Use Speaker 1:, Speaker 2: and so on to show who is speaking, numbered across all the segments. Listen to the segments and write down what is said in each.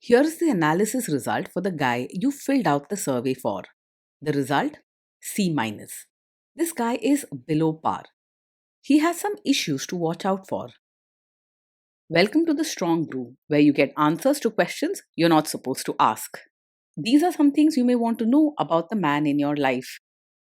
Speaker 1: Here's the analysis result for the guy you filled out the survey for. The result? C minus. This guy is below par. He has some issues to watch out for. Welcome to the Strong Brew, where you get answers to questions you're not supposed to ask. These are some things you may want to know about the man in your life.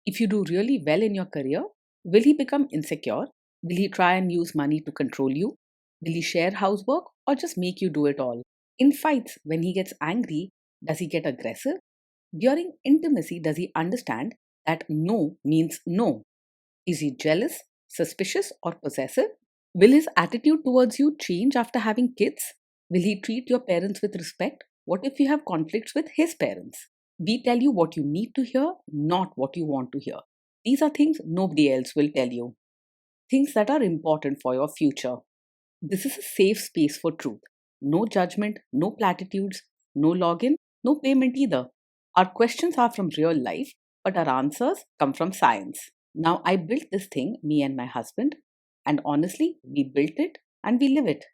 Speaker 1: If you do really well in your career, will he become insecure? Will he try and use money to control you? Will he share housework or just make you do it all? In fights, when he gets angry, does he get aggressive? During intimacy, does he understand that no means no? Is he jealous, suspicious, or possessive? Will his attitude towards you change after having kids? Will he treat your parents with respect? What if you have conflicts with his parents? We tell you what you need to hear, not what you want to hear. These are things nobody else will tell you. Things that are important for your future. This is a safe space for truth. No judgment, no platitudes, no login, no payment either. Our questions are from real life, but our answers come from science. Now, I built this thing, me and my husband, and honestly, we built it and we live it.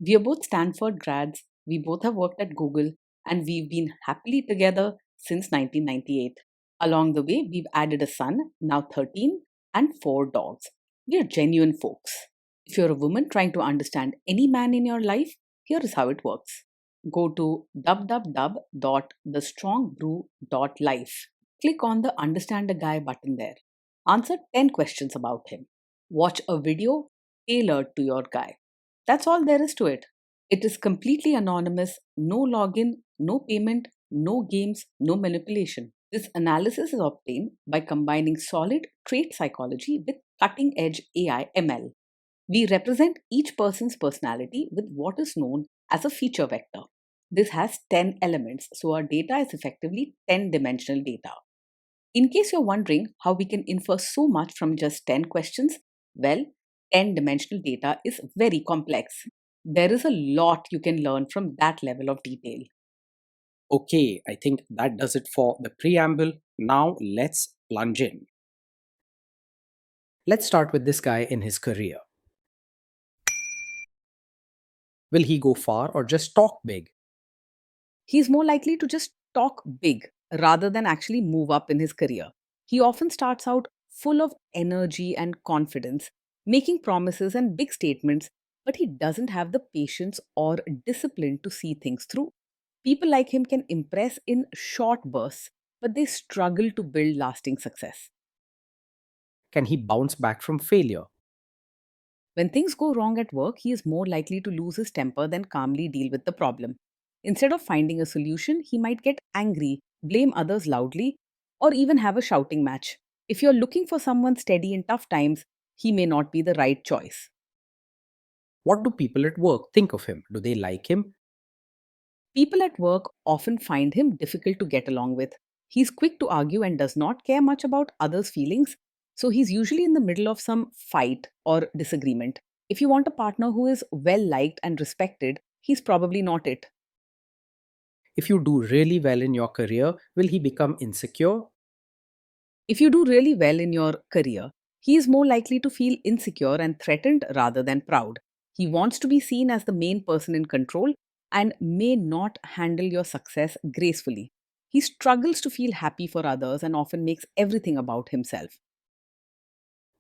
Speaker 1: We are both Stanford grads, we both have worked at Google, and we've been happily together since 1998. Along the way, we've added a son, now 13, and 4 dogs. We are genuine folks. If you're a woman trying to understand any man in your life, here is how it works. Go to www.thestrongbrew.life. Click on the Understand a Guy button there. Answer 10 questions about him. Watch a video tailored to your guy. That's all there is to it. It is completely anonymous, no login, no payment, no games, no manipulation. This analysis is obtained by combining solid trait psychology with cutting edge AI ML. We represent each person's personality with what is known as a feature vector. This has 10 elements, so our data is effectively 10-dimensional data. In case you're wondering how we can infer so much from just 10 questions, well, 10-dimensional data is very complex. There is a lot you can learn from that level of detail.
Speaker 2: Okay, I think that does it for the preamble. Now let's plunge in. Let's start with this guy in his career. Will he go far or just talk big?
Speaker 1: He's more likely to just talk big rather than actually move up in his career. He often starts out full of energy and confidence, making promises and big statements, but he doesn't have the patience or discipline to see things through. People like him can impress in short bursts, but they struggle to build lasting success.
Speaker 2: Can he bounce back from failure?
Speaker 1: When things go wrong at work, he is more likely to lose his temper than calmly deal with the problem. Instead of finding a solution, he might get angry, blame others loudly, or even have a shouting match. If you're looking for someone steady in tough times, he may not be the right choice.
Speaker 2: What do people at work think of him? Do they like him?
Speaker 1: People at work often find him difficult to get along with. He's quick to argue and does not care much about others' feelings, so he's usually in the middle of some fight or disagreement. If you want a partner who is well liked and respected, he's probably not it.
Speaker 2: If you do really well in your career, will he become insecure?
Speaker 1: If you do really well in your career, he is more likely to feel insecure and threatened rather than proud. He wants to be seen as the main person in control and may not handle your success gracefully. He struggles to feel happy for others and often makes everything about himself.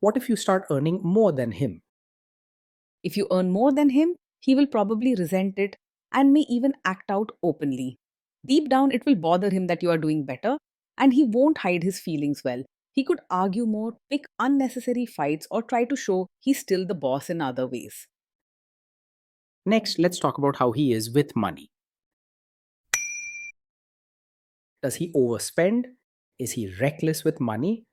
Speaker 2: What if you start earning more than him?
Speaker 1: If you earn more than him, he will probably resent it and may even act out openly. Deep down, it will bother him that you are doing better, and he won't hide his feelings well. He could argue more, pick unnecessary fights, or try to show he's still the boss in other ways.
Speaker 2: Next, let's talk about how he is with money. Does he overspend? Is he reckless with money?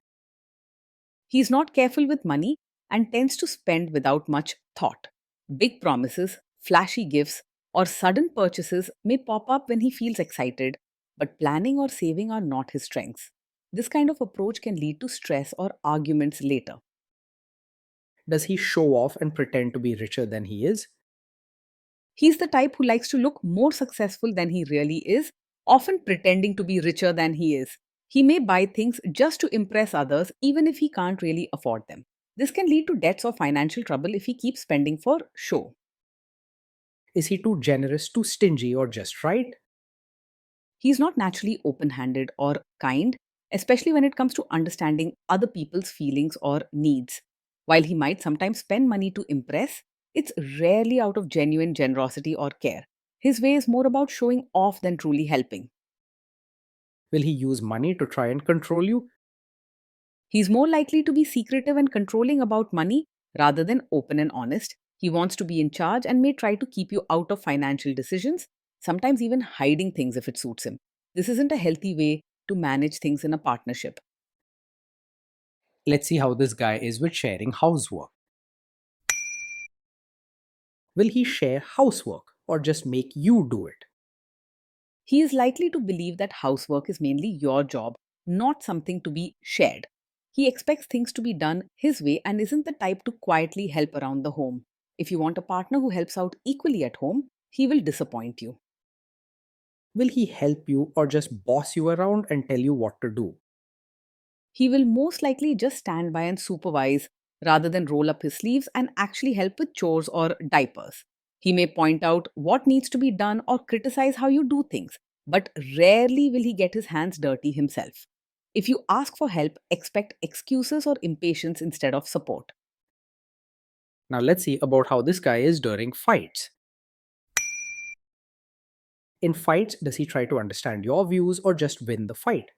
Speaker 1: He's not careful with money and tends to spend without much thought. Big promises, flashy gifts, or sudden purchases may pop up when he feels excited, but planning or saving are not his strengths. This kind of approach can lead to stress or arguments later.
Speaker 2: Does he show off and pretend to be richer than he is?
Speaker 1: He's the type who likes to look more successful than he really is, often pretending to be richer than he is. He may buy things just to impress others, even if he can't really afford them. This can lead to debts or financial trouble if he keeps spending for show.
Speaker 2: Is he too generous, too stingy, or just right?
Speaker 1: He's not naturally open handed or kind, especially when it comes to understanding other people's feelings or needs. While he might sometimes spend money to impress, it's rarely out of genuine generosity or care. His way is more about showing off than truly helping.
Speaker 2: Will he use money to try and control you?
Speaker 1: He's more likely to be secretive and controlling about money rather than open and honest. He wants to be in charge and may try to keep you out of financial decisions, sometimes even hiding things if it suits him. This isn't a healthy way to manage things in a partnership.
Speaker 2: Let's see how this guy is with sharing housework. Will he share housework or just make you do it?
Speaker 1: He is likely to believe that housework is mainly your job, not something to be shared. He expects things to be done his way and isn't the type to quietly help around the home. If you want a partner who helps out equally at home, he will disappoint you.
Speaker 2: Will he help you or just boss you around and tell you what to do?
Speaker 1: He will most likely just stand by and supervise rather than roll up his sleeves and actually help with chores or diapers. He may point out what needs to be done or criticize how you do things, but rarely will he get his hands dirty himself. If you ask for help, expect excuses or impatience instead of support.
Speaker 2: Now let's see about how this guy is during fights. In fights, does he try to understand your views or just win the fight?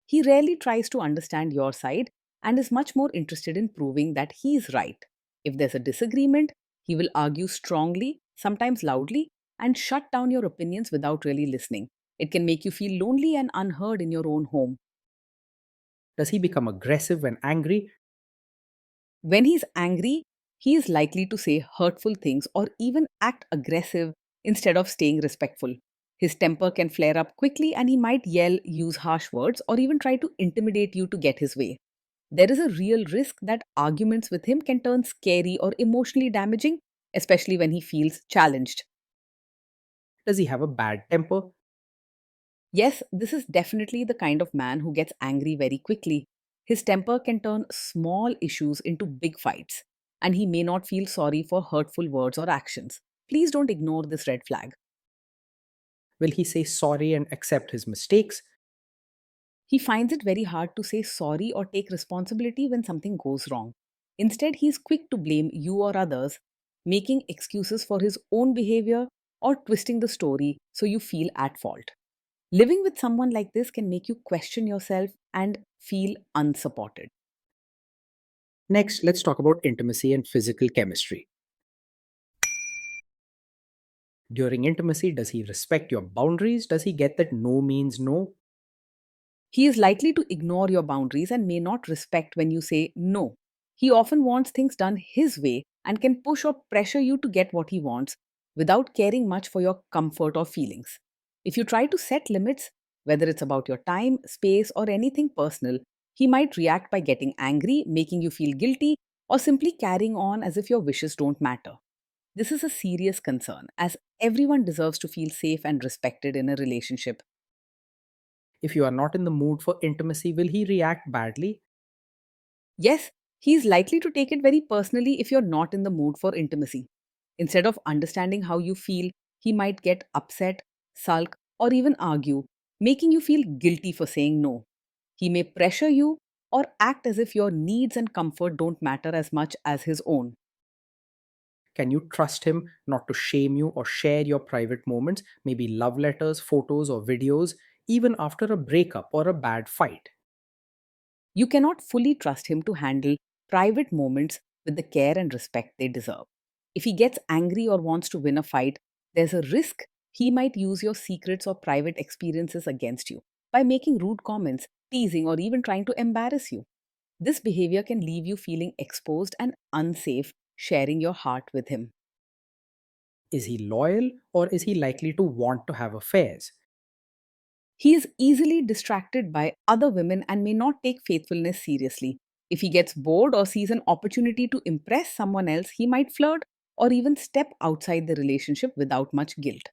Speaker 1: He rarely tries to understand your side and is much more interested in proving that he is right. If there's a disagreement, he will argue strongly, sometimes loudly, and shut down your opinions without really listening. It can make you feel lonely and unheard in your own home.
Speaker 2: Does he become aggressive when angry?
Speaker 1: When he's angry, he is likely to say hurtful things or even act aggressive instead of staying respectful. His temper can flare up quickly and he might yell, use harsh words, or even try to intimidate you to get his way. There is a real risk that arguments with him can turn scary or emotionally damaging, especially when he feels challenged.
Speaker 2: Does he have a bad temper?
Speaker 1: Yes, this is definitely the kind of man who gets angry very quickly. His temper can turn small issues into big fights, and he may not feel sorry for hurtful words or actions. Please don't ignore this red flag.
Speaker 2: Will he say sorry and accept his mistakes?
Speaker 1: He finds it very hard to say sorry or take responsibility when something goes wrong. Instead, he is quick to blame you or others, making excuses for his own behavior or twisting the story so you feel at fault. Living with someone like this can make you question yourself and feel unsupported.
Speaker 2: Next, let's talk about intimacy and physical chemistry. During intimacy, does he respect your boundaries? Does he get that no means no?
Speaker 1: He is likely to ignore your boundaries and may not respect when you say no. He often wants things done his way and can push or pressure you to get what he wants without caring much for your comfort or feelings. If you try to set limits, whether it's about your time, space, or anything personal, he might react by getting angry, making you feel guilty, or simply carrying on as if your wishes don't matter. This is a serious concern, as everyone deserves to feel safe and respected in a relationship.
Speaker 2: If you are not in the mood for intimacy, will he react badly?
Speaker 1: Yes, he is likely to take it very personally if you're not in the mood for intimacy. Instead of understanding how you feel, he might get upset, sulk, or even argue, making you feel guilty for saying no. He may pressure you or act as if your needs and comfort don't matter as much as his own.
Speaker 2: Can you trust him not to shame you or share your private moments, maybe love letters, photos, or videos, even after a breakup or a bad fight?
Speaker 1: You cannot fully trust him to handle private moments with the care and respect they deserve. If he gets angry or wants to win a fight, there's a risk he might use your secrets or private experiences against you by making rude comments, teasing, or even trying to embarrass you. This behavior can leave you feeling exposed and unsafe sharing your heart with him.
Speaker 2: Is he loyal or is he likely to want to have affairs?
Speaker 1: He is easily distracted by other women and may not take faithfulness seriously. If he gets bored or sees an opportunity to impress someone else, he might flirt or even step outside the relationship without much guilt.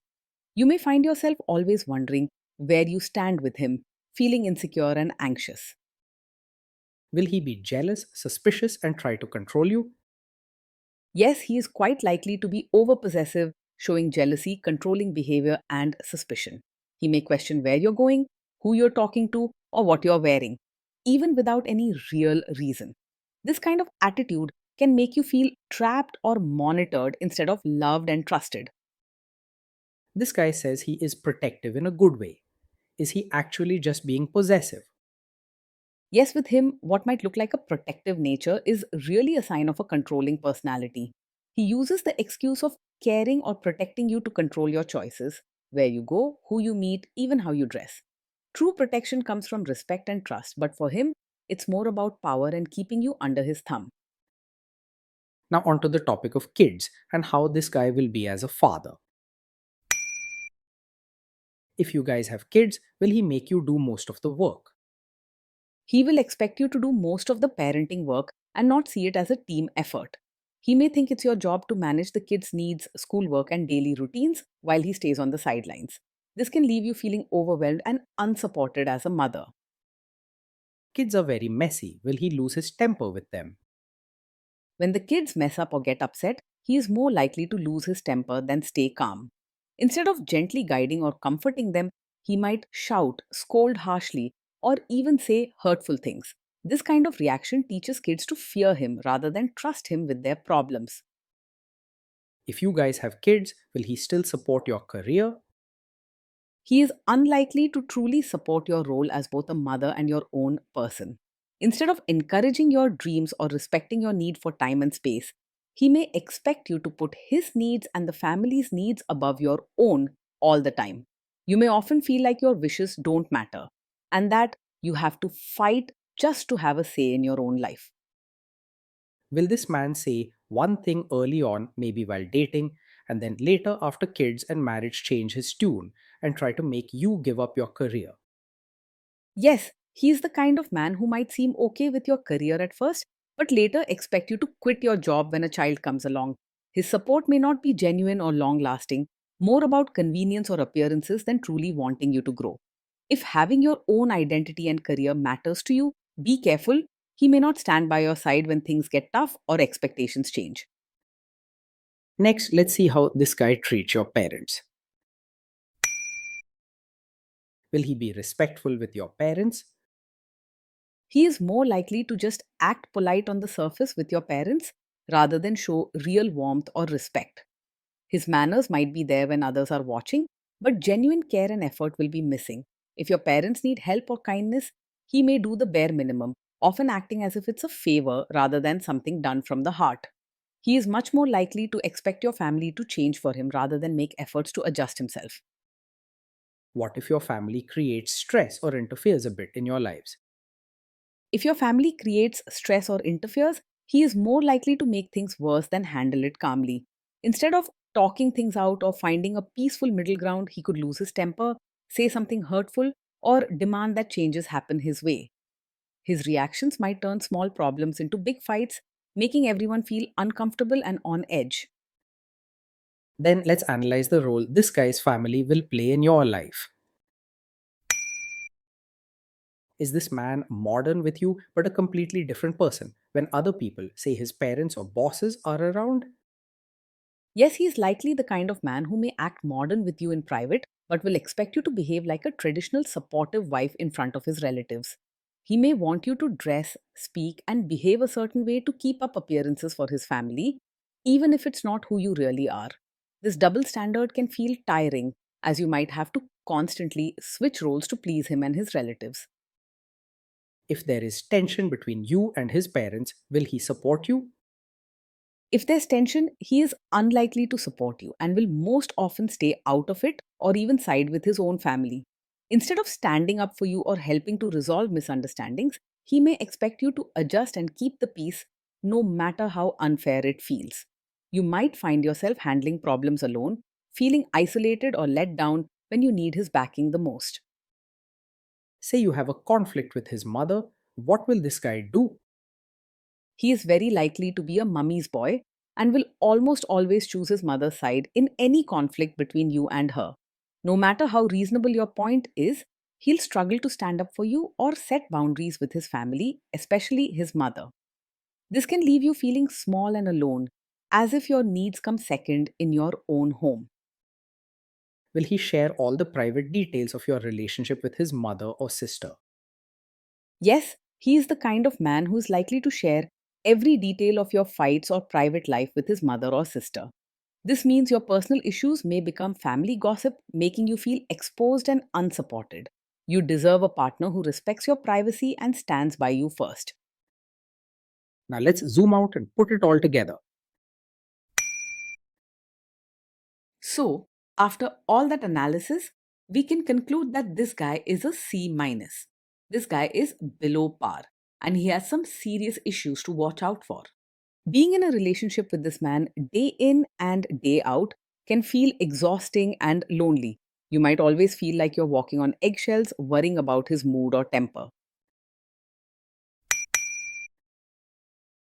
Speaker 1: You may find yourself always wondering where you stand with him, feeling insecure and anxious.
Speaker 2: Will he be jealous, suspicious, and try to control you?
Speaker 1: Yes, he is quite likely to be overpossessive, showing jealousy, controlling behavior, and suspicion. He may question where you're going, who you're talking to, or what you're wearing, even without any real reason. This kind of attitude can make you feel trapped or monitored instead of loved and trusted.
Speaker 2: This guy says he is protective in a good way. Is he actually just being possessive?
Speaker 1: Yes, with him, what might look like a protective nature is really a sign of a controlling personality. He uses the excuse of caring or protecting you to control your choices, where you go, who you meet, even how you dress. True protection comes from respect and trust, but for him, it's more about power and keeping you under his thumb.
Speaker 2: Now, onto the topic of kids and how this guy will be as a father. If you guys have kids, will he make you do most of the work?
Speaker 1: He will expect you to do most of the parenting work and not see it as a team effort. He may think it's your job to manage the kids' needs, schoolwork, and daily routines while he stays on the sidelines. This can leave you feeling overwhelmed and unsupported as a mother.
Speaker 2: Kids are very messy. Will he lose his temper with them?
Speaker 1: When the kids mess up or get upset, he is more likely to lose his temper than stay calm. Instead of gently guiding or comforting them, he might shout, scold harshly, or even say hurtful things. This kind of reaction teaches kids to fear him rather than trust him with their problems.
Speaker 2: If you guys have kids, will he still support your career?
Speaker 1: He is unlikely to truly support your role as both a mother and your own person. Instead of encouraging your dreams or respecting your need for time and space, he may expect you to put his needs and the family's needs above your own all the time. You may often feel like your wishes don't matter and that you have to fight just to have a say in your own life.
Speaker 2: Will this man say one thing early on, maybe while dating, and then later after kids and marriage change his tune and try to make you give up your career?
Speaker 1: Yes, he's the kind of man who might seem okay with your career at first, but later expect you to quit your job when a child comes along. His support may not be genuine or long lasting, more about convenience or appearances than truly wanting you to grow. If having your own identity and career matters to you, be careful. He may not stand by your side when things get tough or expectations change.
Speaker 2: Next, let's see how this guy treats your parents. Will he be respectful with your parents?
Speaker 1: He is more likely to just act polite on the surface with your parents rather than show real warmth or respect. His manners might be there when others are watching, but genuine care and effort will be missing. If your parents need help or kindness, he may do the bare minimum, often acting as if it's a favor rather than something done from the heart. He is much more likely to expect your family to change for him rather than make efforts to adjust himself.
Speaker 2: What if your family creates stress or interferes a bit in your lives?
Speaker 1: If your family creates stress or interferes, he is more likely to make things worse than handle it calmly. Instead of talking things out or finding a peaceful middle ground, he could lose his temper, say something hurtful, or demand that changes happen his way. His reactions might turn small problems into big fights, making everyone feel uncomfortable and on edge.
Speaker 2: Then let's analyze the role this guy's family will play in your life. Is this man modern with you but a completely different person when other people, say his parents or bosses, are around?
Speaker 1: Yes, he is likely the kind of man who may act modern with you in private, but will expect you to behave like a traditional supportive wife in front of his relatives. He may want you to dress, speak, and behave a certain way to keep up appearances for his family, even if it's not who you really are. This double standard can feel tiring, as you might have to constantly switch roles to please him and his relatives.
Speaker 2: If there is tension between you and his parents, will he support you?
Speaker 1: If there's tension, he is unlikely to support you and will most often stay out of it or even side with his own family. Instead of standing up for you or helping to resolve misunderstandings, he may expect you to adjust and keep the peace no matter how unfair it feels. You might find yourself handling problems alone, feeling isolated or let down when you need his backing the most.
Speaker 2: Say you have a conflict with his mother, what will this guy do?
Speaker 1: He is very likely to be a mummy's boy and will almost always choose his mother's side in any conflict between you and her. No matter how reasonable your point is, he'll struggle to stand up for you or set boundaries with his family, especially his mother. This can leave you feeling small and alone, as if your needs come second in your own home.
Speaker 2: Will he share all the private details of your relationship with his mother or sister?
Speaker 1: Yes, he is the kind of man who is likely to share every detail of your fights or private life with his mother or sister. This means your personal issues may become family gossip, making you feel exposed and unsupported. You deserve a partner who respects your privacy and stands by you first.
Speaker 2: Now let's zoom out and put it all together.
Speaker 1: So, after all that analysis, we can conclude that this guy is a C minus. This guy is below par and he has some serious issues to watch out for. Being in a relationship with this man day in and day out can feel exhausting and lonely. You might always feel like you're walking on eggshells, worrying about his mood or temper.